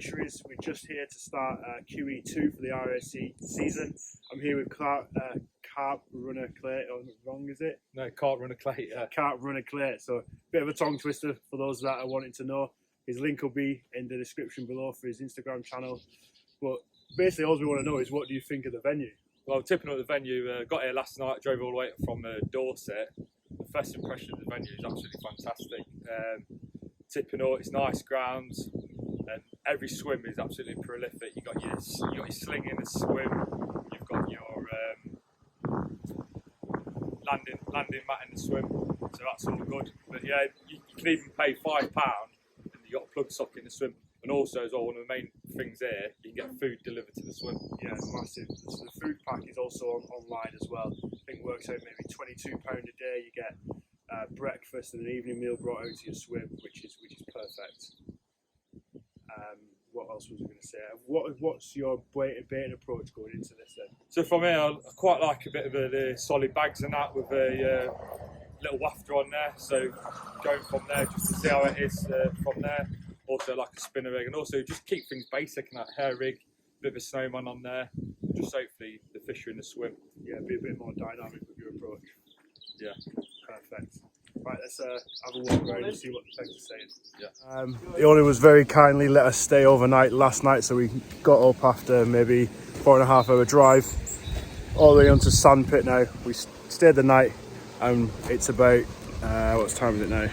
Fisheries. We're just here to start QE2 for the RAC season. I'm here with Carp Runner Clay. Oh, wrong is it? No, Carp Runner Clay. Yeah. Carp Runner Clay. So a bit of a tongue twister for those that are wanting to know. His link will be in the description below for his Instagram channel. But basically, all we want to know is, what do you think of the venue? Well, tipping up the venue, got here last night, drove all the way from Dorset. The first impression of the venue is absolutely fantastic. Tipping up, it's nice grounds, and every swim is absolutely prolific. You've got your sling in the swim, you've got your landing mat in the swim, so that's all good. But yeah, you can even pay £5 and you got a plug sock in the swim. And also, as well, one of the main things here, you can get food delivered to the swim. Yeah, it's massive. So the food pack is also online as well. I think it works out maybe £22 a day. You get breakfast and an evening meal brought out to your swim, which is perfect. What else was I going to say? What's your baiting approach going into this then? So from here, I quite like a bit of the solid bags and that with a little wafter on there. So going from there just to see how it is from there. Also like a spinner rig, and also just keep things basic, and that hair rig, bit of a snowman on there, just hopefully the fish are in the swim. Yeah, be a bit more dynamic with your approach. Yeah. Perfect. Right, let's have a walk around and see what the pegs are saying. Yeah. The owner was very kindly let us stay overnight last night, so we got up after maybe 4.5 hour drive all the way onto Sandpit now. We stayed the night, and it's about, what time is it now?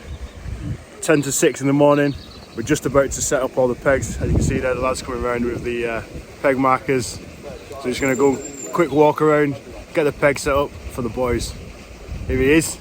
10 to 6 in the morning. We're just about to set up all the pegs. As you can see there, the lads coming around with the peg markers. So just going to go quick walk around, get the peg set up for the boys. Here he is.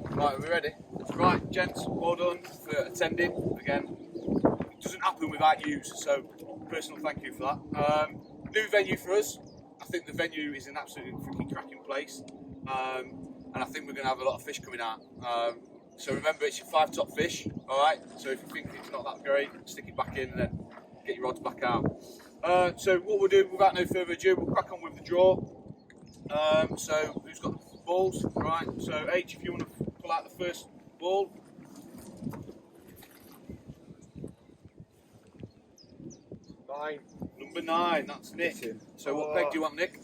Right, are we ready? Right, gents, well done for attending. Again, it doesn't happen without you, so personal thank you for that. New venue for us. I think the venue is an absolutely freaking cracking place, and I think we're going to have a lot of fish coming out. So remember, it's your 5 top fish, alright? So if you think it's not that great, stick it back in and then get your rods back out. So what we'll do, without no further ado, we'll crack on with the draw. So who's got the balls? Right, so H, if you want to pull out the first ball. Number 9, that's Nick. So what peg do you want, Nick?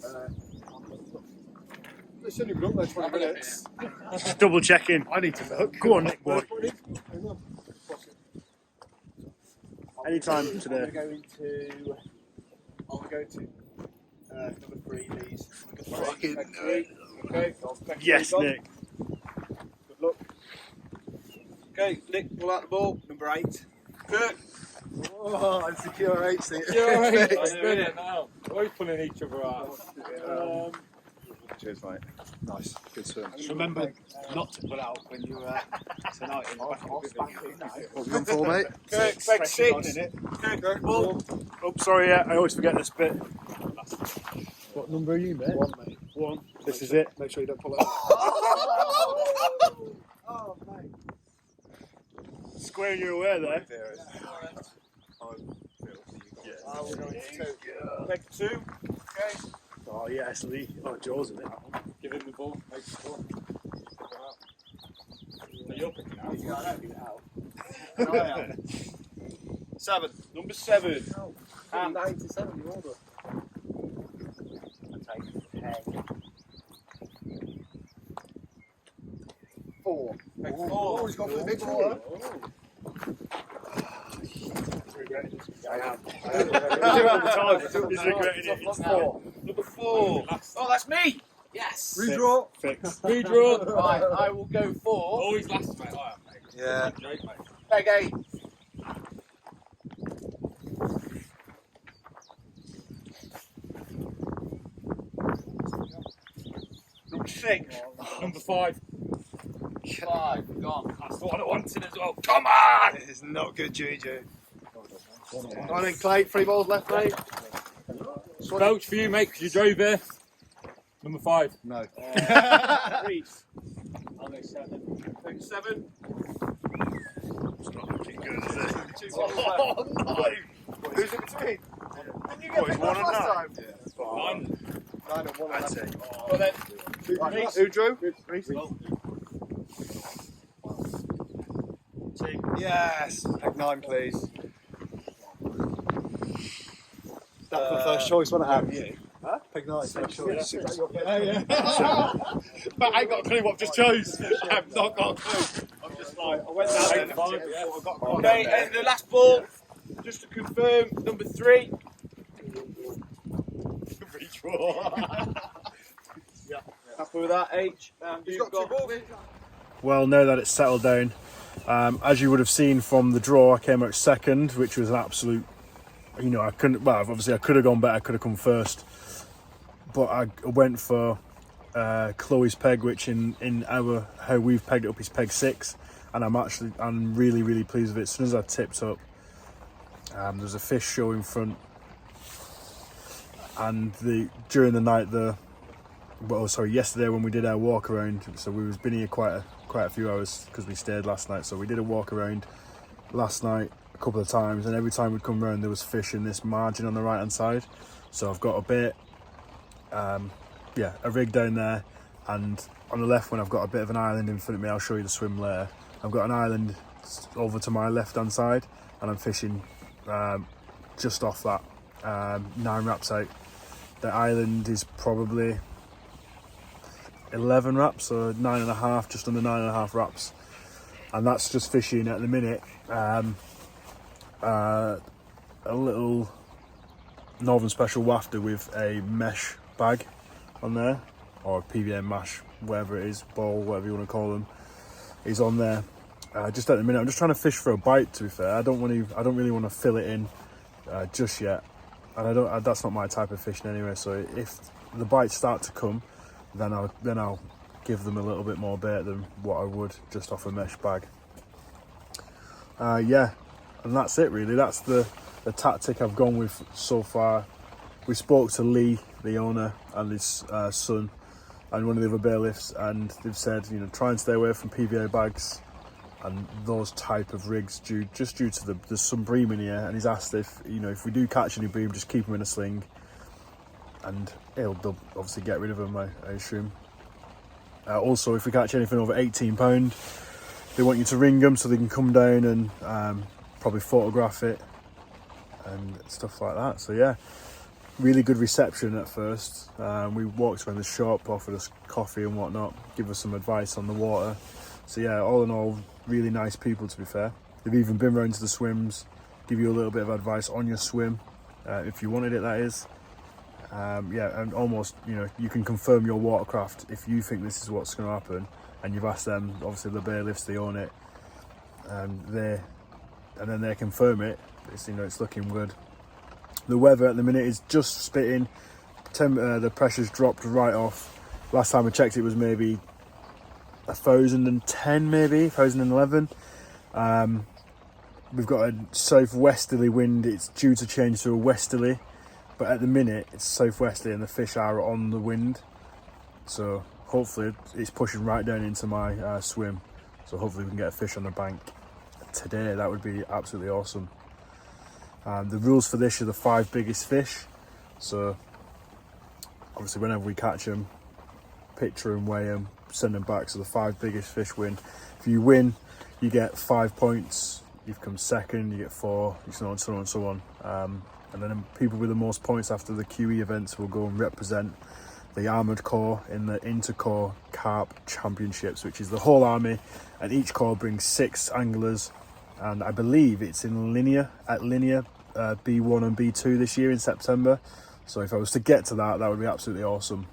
It's only been up there 20 minutes. Just double checking. I need to look. Go on, Nick boy. Anytime today. I'm going to number 3, please. Fucking Peg 3. Okay, yes, three, Nick. Good luck. Okay, Nick, pull out the ball. Number 8. Kirk. Oh, it's the QRH thing. Brilliant now. We're pulling each other out. Cheers, mate. Nice, good swim. Just remember not to pull out when you tonight in the back of the What have you gone for, mate? Kirk, peg 6. Kirk, ball. Oh, sorry, yeah, I always forget this bit. What number are you, mate? 1, mate. 1. This is it. Make sure you don't pull it out. Oh, mate. Squaring your way there. We're going to 2. Peg 2. Okay. Oh, yes, Lee. Oh, Joe's in it. Give him the ball. Make the ball. You're picking out. I am. 7. Number 7. And 97, you order. I take 10. 4. Peg 4. Oh, he's gone for the big one. I am. He's regretting it. That's 4. Number 4. Oh, that's me. Yes. Redraw. Fix. Redraw. Right, I will go for Always last, mate. I am, mate. Yeah. Joke, mate. peg 8. Number 6. Number 5. 5, gone. That's what I wanted as well. Come on! It's not good, Juju. Come on then, Clay. 3 balls left, mate. Belch for you, mate, because you drove here. Number 5. No. Reese. I'll go 7. Take 7. It's not looking good, is it? 2 balls left. Oh, no! Who's in between? Didn't you get picked up last time? Yeah. 9. 9 and 1. That's it. Well then, Right, who drew? Reese. Yes! Pick 9, please. That's the first choice, wasn't it, Adam? You? Huh? Pick 9, first choice. Yeah. But I ain't got a clue what I've just chose. I've not got a clue. I'm just like, I went down there and I got a okay, and the last ball, just to confirm, number 3. redraw. Happy with that, H? You've got 2 balls. Well, now that it's settled down, as you would have seen from the draw, I came out second, which was an absolute, you know, I couldn't, well, obviously I could have gone better, I could have come first, but I went for Chloe's peg, which in our, how we've pegged it up is peg 6, and I'm really pleased with it. As soon as I tipped up, there's a fish show in front, and during the night, yesterday when we did our walk around, so we've been here quite a few hours because we stayed last night, so we did a walk around last night a couple of times, and every time we'd come around there was fish in this margin on the right hand side. So I've got a bit, a rig down there, and on the left when I've got a bit of an island in front of me, I'll show you the swim later. I've got an island over to my left hand side, and I'm fishing just off that 9 wraps out. The island is probably 11 wraps, so 9.5, just under 9.5 wraps, and that's just fishing at the minute. A little Northern Special wafter with a mesh bag on there, or PVA mesh, whatever it is, ball, whatever you want to call them, is on there. Just at the minute, I'm just trying to fish for a bite. To be fair, I don't really want to fill it in just yet, and that's not my type of fishing anyway. So if the bites start to come, then I'll give them a little bit more bait than what I would just off a mesh bag. And that's it really. That's the tactic I've gone with so far. We spoke to Lee, the owner, and his son, and one of the other bailiffs, and they've said, you know, try and stay away from PVA bags and those type of rigs due to there's some bream in here, and he's asked if we do catch any bream, just keep them in a sling, and they'll obviously get rid of them, I assume. Also, if we catch anything over 18 pound, they want you to ring them so they can come down and probably photograph it and stuff like that. So yeah, really good reception at first. We walked around the shop, offered us coffee and whatnot, give us some advice on the water. So yeah, all in all, really nice people, to be fair. They've even been round to the swims, give you a little bit of advice on your swim, if you wanted it, that is. And almost, you can confirm your watercraft if you think this is what's going to happen, and you've asked them, obviously the bailiffs, they own it, and then they confirm it. It's looking good. The weather at the minute is just spitting. The pressure's dropped right off. Last time I checked, it was maybe 1,010, maybe 1,011. We've got a southwesterly wind. It's due to change to a westerly, but at the minute it's southwesterly and the fish are on the wind. So hopefully it's pushing right down into my swim. So hopefully we can get a fish on the bank today. That would be absolutely awesome. The rules for this are the 5 biggest fish. So obviously whenever we catch them, picture them, weigh them, send them back. So the 5 biggest fish win. If you win, you get 5 points. You've come second, you get 4, so on and so on and so on. And then people with the most points after the QE events will go and represent the Armoured Corps in the Intercorps Carp Championships, which is the whole army, and each corps brings 6 anglers, and I believe it's in linear B1 and B2 this year in September. So if I was to get to that would be absolutely awesome.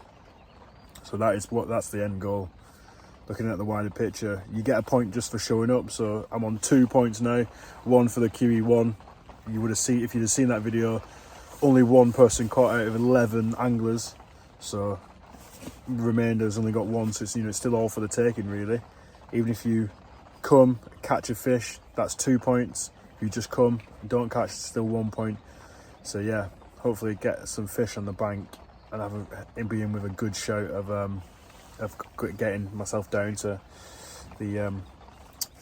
So that's the end goal. Looking at the wider picture, you get a point just for showing up. So I'm on 2 points now, 1 for the QE1. You would have seen, if you'd have seen that video, only 1 person caught out of 11 anglers. So the remainder's only got 1, so it's still all for the taking really. Even if you come, catch a fish, that's 2 points. If you just come, don't catch, it's still 1 point. So yeah, hopefully get some fish on the bank and be in with a good shout of getting myself down to the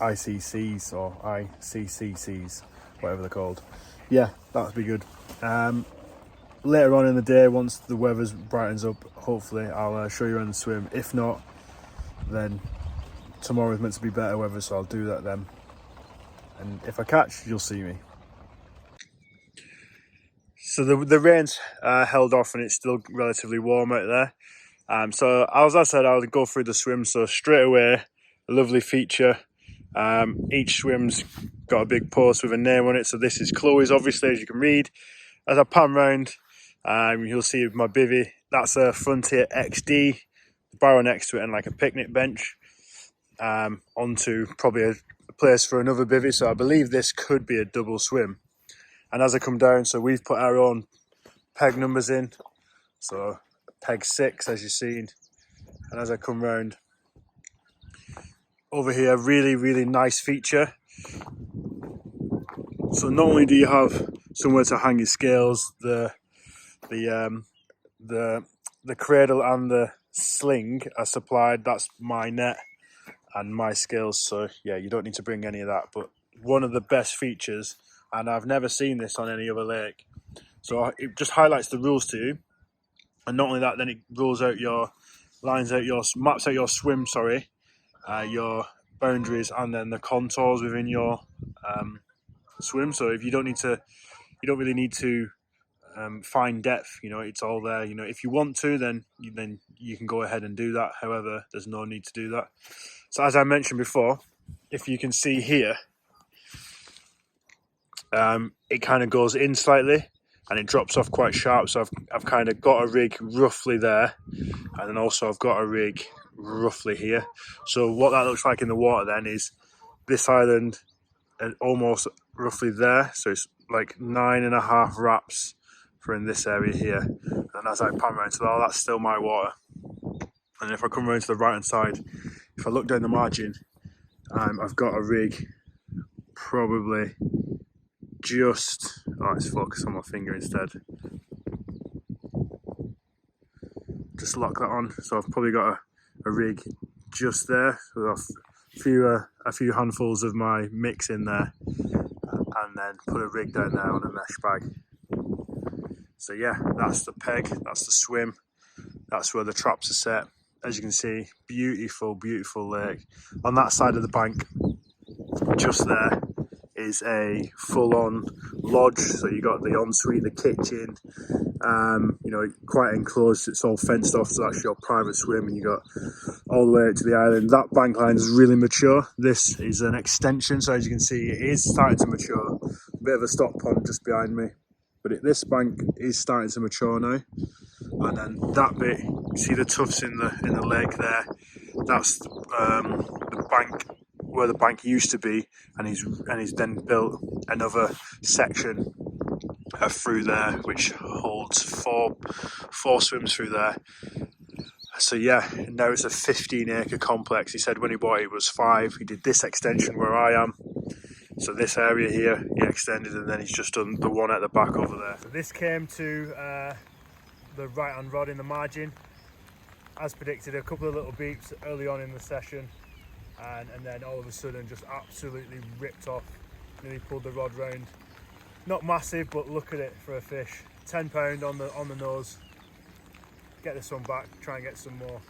ICCs or ICCCs, whatever they're called. Yeah, that'd be good. Later on in the day, once the weather brightens up, hopefully I'll show you around the swim. If not, then tomorrow is meant to be better weather, so I'll do that then. And if I catch, you'll see me. So the rain's held off and it's still relatively warm out there. So as I said, I'll go through the swim. So straight away, a lovely feature. Each swim's got a big post with a name on it. So this is Chloe's, obviously, as you can read. As I pan round, you'll see my bivvy. That's a Frontier XD, barrel next to it and like a picnic bench. Onto probably a place for another bivvy. So I believe this could be a double swim. And as I come down, so we've put our own peg numbers in. So peg 6, as you've seen. And as I come round, over here, really, really nice feature. So not only do you have somewhere to hang your scales, the cradle and the sling are supplied. That's my net and my scales. So yeah, you don't need to bring any of that. But one of the best features, and I've never seen this on any other lake. So it just highlights the rules to you. And not only that, then it maps out your swim, your boundaries and then the contours within your swim. So if you don't really need to find depth, it's all there. If you want to, then you can go ahead and do that. However, there's no need to do that. So as I mentioned before, if you can see here, it kind of goes in slightly and it drops off quite sharp. So I've kind of got a rig roughly there, and then also I've got a rig roughly here. So what that looks like in the water then is this island and almost roughly there. So it's like 9.5 wraps for in this area here. And as I pan around to that, that's still my water. And if I come around to the right hand side, if I look down the margin, I've got a rig probably just, it's focused on my finger instead. Just lock that on. So I've probably got a rig just there. So a few handfuls of my mix in there, and then put a rig down there on a mesh bag. So yeah, that's the peg, that's the swim, that's where the traps are set. As you can see, beautiful, beautiful lake. On that side of the bank, just there, is a full-on lodge. So you got the ensuite, the kitchen, quite enclosed. It's all fenced off, so that's your private swim, and you got all the way out to the island. That bank line is really mature. This is an extension, so as you can see, it is starting to mature. A bit of a stock pond just behind me, but this bank is starting to mature now. And then that bit, you see the tufts in the lake there. That's the bank where the bank used to be, and he's then built another section through there, which holds four swims through there. So yeah, now it's a 15-acre complex. He said when he bought it, it was 5. He did this extension where I am. So this area here, he extended, and then he's just done the one at the back over there. So this came to the right-hand rod in the margin. As predicted, a couple of little beeps early on in the session, and then all of a sudden just absolutely ripped off. Nearly pulled the rod round. Not massive, but look at it for a fish. 10 pound on the nose. Get this one back, try and get some more.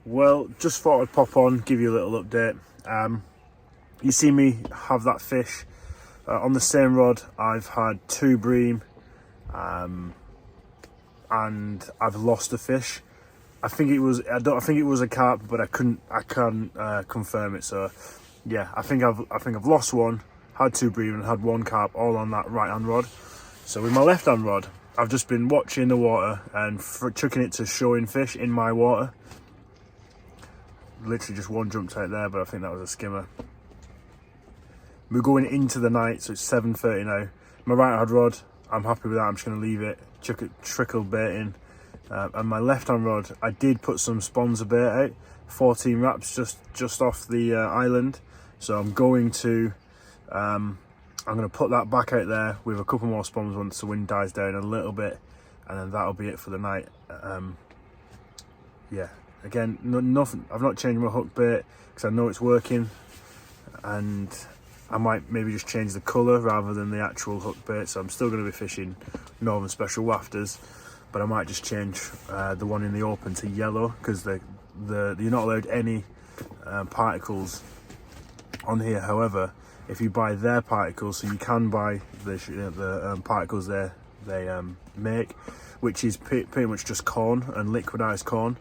Well, just thought I'd pop on, give you a little update. You see me have that fish on the same rod. I've had 2 bream, and I've lost a fish. I think it was a carp, but I can't confirm it. So yeah, I think I've lost one, had 2 bream and had 1 carp all on that right hand rod. So with my left hand rod, I've just been watching the water and chucking it to showing fish in my water. Literally just 1 jumped out there, but I think that was a skimmer. We're going into the night, so it's 7:30 now. My right hand rod, I'm happy with that. I'm just going to leave it, chuck it, trickle bait in. And my left hand rod, I did put some sponsor bait out, 14 wraps just off the island. So I'm going to put that back out there with a couple more spawns once the wind dies down a little bit, and then that'll be it for the night. Yeah, again, nothing. I've not changed my hook bait because I know it's working, and I might maybe just change the colour rather than the actual hook bait. So I'm still going to be fishing Northern Special Wafters, but I might just change the one in the open to yellow, because you're not allowed any particles on here. However, if you buy their particles, so you can buy the particles they make, which is pretty much just corn and liquidized corn.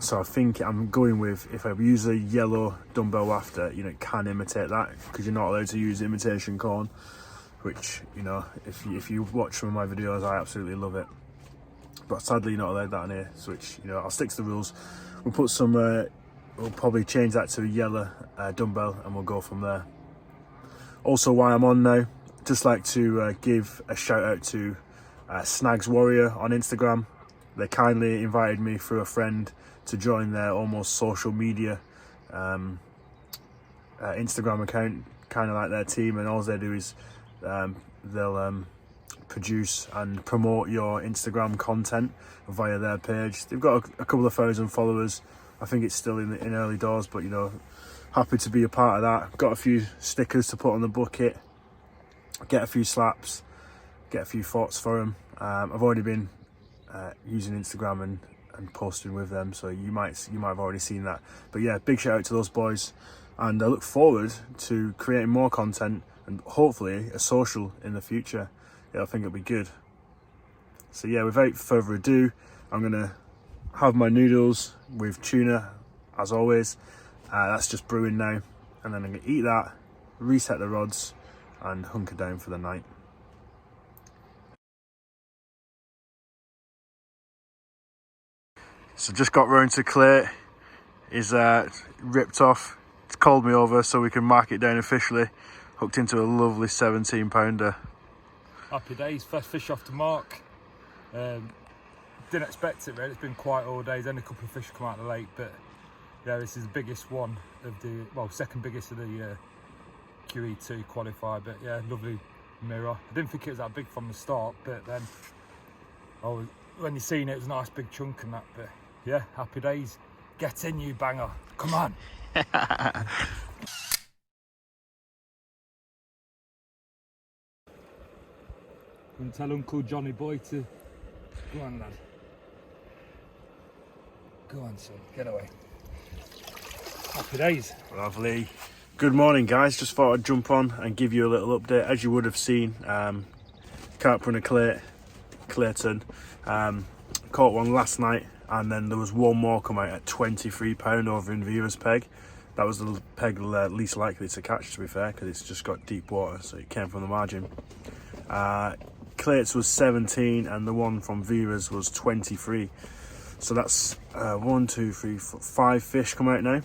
So I think I'm going with, if I use a yellow dumbbell wafter, you know, it can imitate that, because you're not allowed to use imitation corn, which, you know, if you watch some of my videos, I absolutely love it. But sadly, you're not allowed that in here, so which, you know, I'll stick to the rules. We'll put some, we'll probably change that to a yellow dumbbell, and we'll go from there. Also, while I'm on now, just like to give a shout out to Snags Warrior on Instagram. They kindly invited me through a friend to join their almost social media Instagram account, kind of like their team, and all they do is they'll produce and promote your Instagram content via their page. They've got a couple of thousand followers. I think it's still in early doors, but you know, happy to be a part of that. Got a few stickers to put on the bucket, get a few slaps, get a few thoughts for them. I've already been using Instagram and posting with them, so you might have already seen that. But yeah, big shout out to those boys, and I look forward to creating more content and hopefully a social in the future. Yeah, I think it'll be good. So yeah, without further ado, I'm gonna have my noodles with tuna as always. That's just brewing now, and then I'm gonna eat that, reset the rods, and hunker down for the night. So just got round to Clay. Is ripped off. It's called me over so we can mark it down officially. Hooked into a lovely 17 pounder. Happy days, first fish off the mark. Didn't expect it really, it's been quiet all day. There's only a couple of fish come out of the lake, but yeah, this is the biggest one of the, well, second biggest of the QE2 qualifier, but yeah, lovely mirror. I didn't think it was that big from the start, but then when you seen it, it was a nice big chunk and that, but yeah, happy days. Get in, you banger, come on. And tell Uncle Johnny Boy to go on, lad. Go on, son, get away. Happy days. Lovely. Good morning, guys. Just thought I'd jump on and give you a little update. As you would have seen, Carp runner Clayton caught one last night, and then there was one more come out at 23 pound over in Vera's peg. That was the peg least likely to catch, to be fair, because it's just got deep water, so it came from the margin. Clayton's was 17 and the one from Vera's was 23. So that's 1, 2, 3, 4, 5 fish come out now.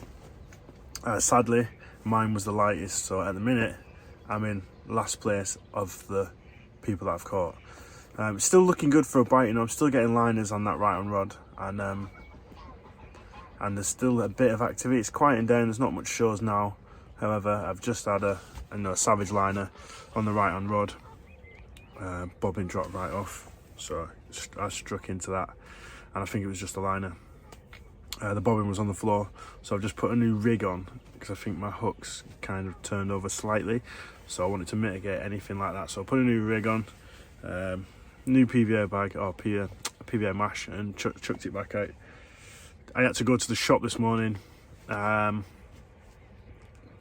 Sadly, mine was the lightest, so at the minute I'm in last place of the people that I've caught. Still looking good for a bite, you know. I'm still getting liners on that right on rod, and there's still a bit of activity. It's quieting down, there's not much shows now. However, I've just had a savage liner on the right on rod. Bobbin dropped right off, so I struck into that, and I think it was just a liner. The bobbin was on the floor, so I've just put a new rig on because I think my hooks kind of turned over slightly, so I wanted to mitigate anything like that. So I put a new rig on, new PVA bag, or PVA mash, and chucked it back out. I had to go to the shop this morning,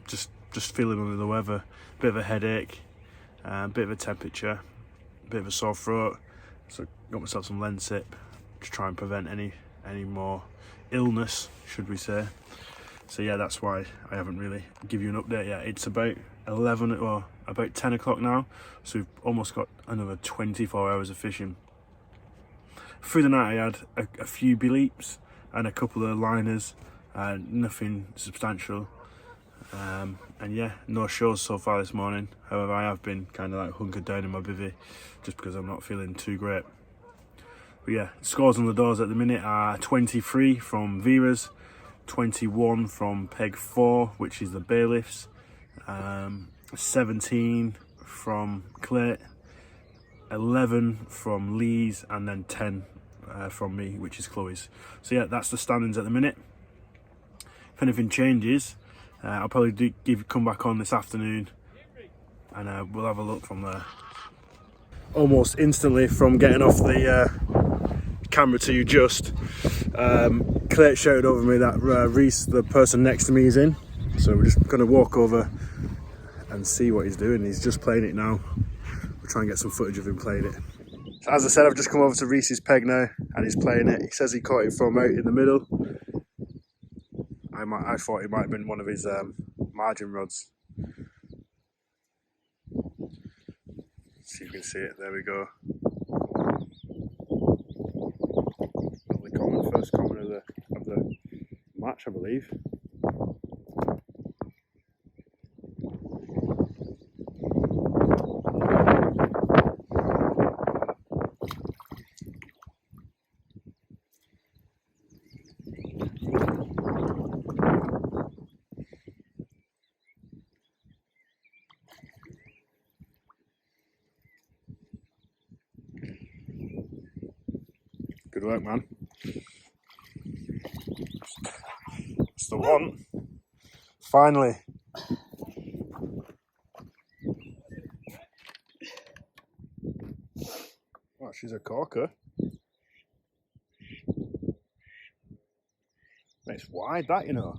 just feeling under the weather, bit of a headache, bit of a temperature, bit of a sore throat, so got myself some Lensip to try and prevent any more illness, should we say. So yeah, that's why I haven't really give you an update yet. It's about 11 or about 10 o'clock now, so we've almost got another 24 hours of fishing. Through the night I had a few bleeps and a couple of liners, nothing substantial, and yeah, no shows so far this morning. However, I have been kind of like hunkered down in my bivvy just because I'm not feeling too great. But yeah, scores on the doors at the minute are 23 from Vera's, 21 from Peg 4, which is the bailiffs, 17 from Clay, 11 from Lee's, and then 10 from me, which is Chloe's. So yeah, that's the standings at the minute. If anything changes, I'll probably come back on this afternoon, and we'll have a look from there. Almost instantly from getting off the camera to you just, Clay shouted over me that Reese, the person next to me, is in. So we're just going to walk over and see what he's doing. He's just playing it now. We'll try and get some footage of him playing it. So as I said, I've just come over to Reese's peg now and he's playing it. He says he caught it from out in the middle. I thought it might have been one of his margin rods. See if you can see it. There we go. Probably first common of the match, I believe. Good work, man. That's the one. Finally. Oh, she's a corker. It's wide, that, you know.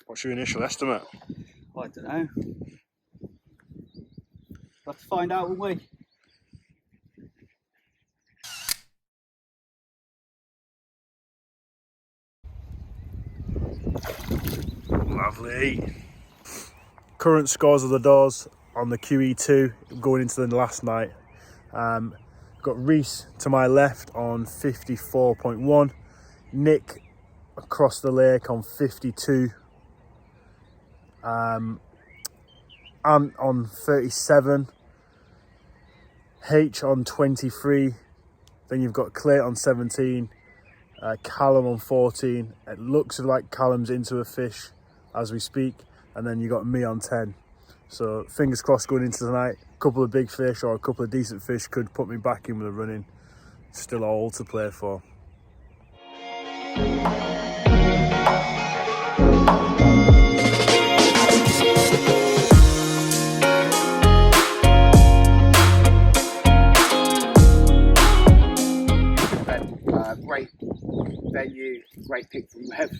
What's your initial estimate? I don't know. We'll have to find out, won't we? Lovely. Current scores of the doors on the QE2 going into the last night. Got Reese to my left on 54.1, Nick across the lake on 52, Ant on 37, H on 23, then you've got Clay on 17, Callum on 14. It looks like Callum's into a fish as we speak, and then you got me on 10. So fingers crossed going into tonight. A couple of big fish or a couple of decent fish could put me back in with a running. Still all to play for. Great venue, great pick from Rev.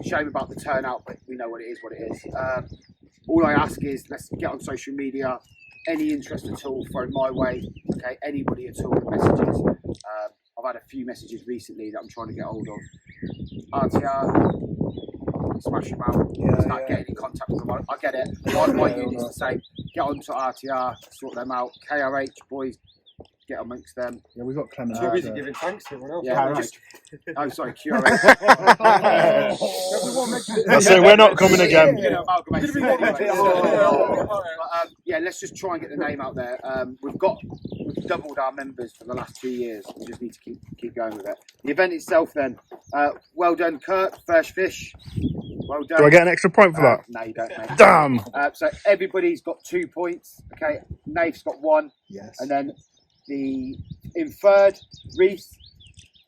Shame about the turnout, but we know what it is. All I ask is let's get on social media. Any interest at all thrown my way, okay? Anybody at all with messages. I've had a few messages recently that I'm trying to get hold of. RTR, smash them out. Start getting in contact with them. I get it. My unit's the same. Get on to RTR, sort them out. KRH boys, get amongst them. Yeah, we've got Clement. Too busy giving thanks to everyone else. Yeah, right. Oh, sorry, QRH. That's it, we're not coming again. Yeah, let's just try and get the name out there. We've doubled our members for the last 2 years. We just need to keep going with it. The event itself, then, well done, Carp. First fish. Well done. Do I get an extra point for that? No, you don't, mate. Damn! So everybody's got 2 points. Okay, Nave's got 1. Yes. And then the in third, Reese,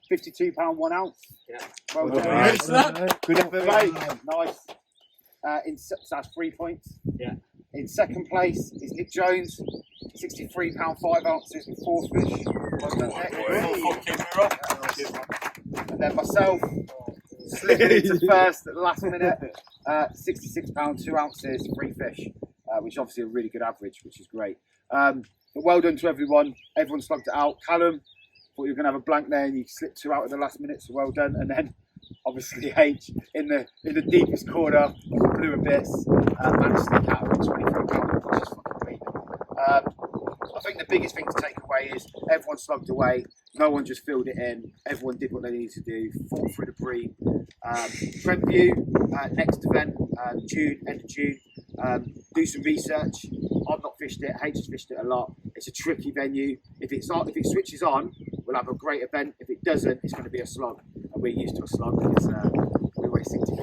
£52 1 ounce. Yeah. Well done. Nice. Good effort, mate. Nice. So that's 3 points. Yeah. In second place is Nick Jones, £63 5 ounces with 4 fish. Well done, Nick. And then myself, slipping into first at the last minute, £66 2 ounces, 3 fish, which is obviously a really good average, which is great. But well done to everyone. Everyone slugged it out. Callum, thought you were going to have a blank there and you slipped 2 out at the last minute, so well done. And then obviously H in the deepest corner of the blue abyss, managed to stick out of 23 pound, which is fucking brilliant. I think the biggest thing to take away is everyone slugged away. No one just filled it in. Everyone did what they needed to do. Fought through the bream. Trentview, next event, June, end of June. Do some research. I've not fished it. H has fished it a lot. It's a tricky venue. If it switches on, we'll have a great event. If it doesn't, it's going to be a slog. And we're used to a slog because we always seem to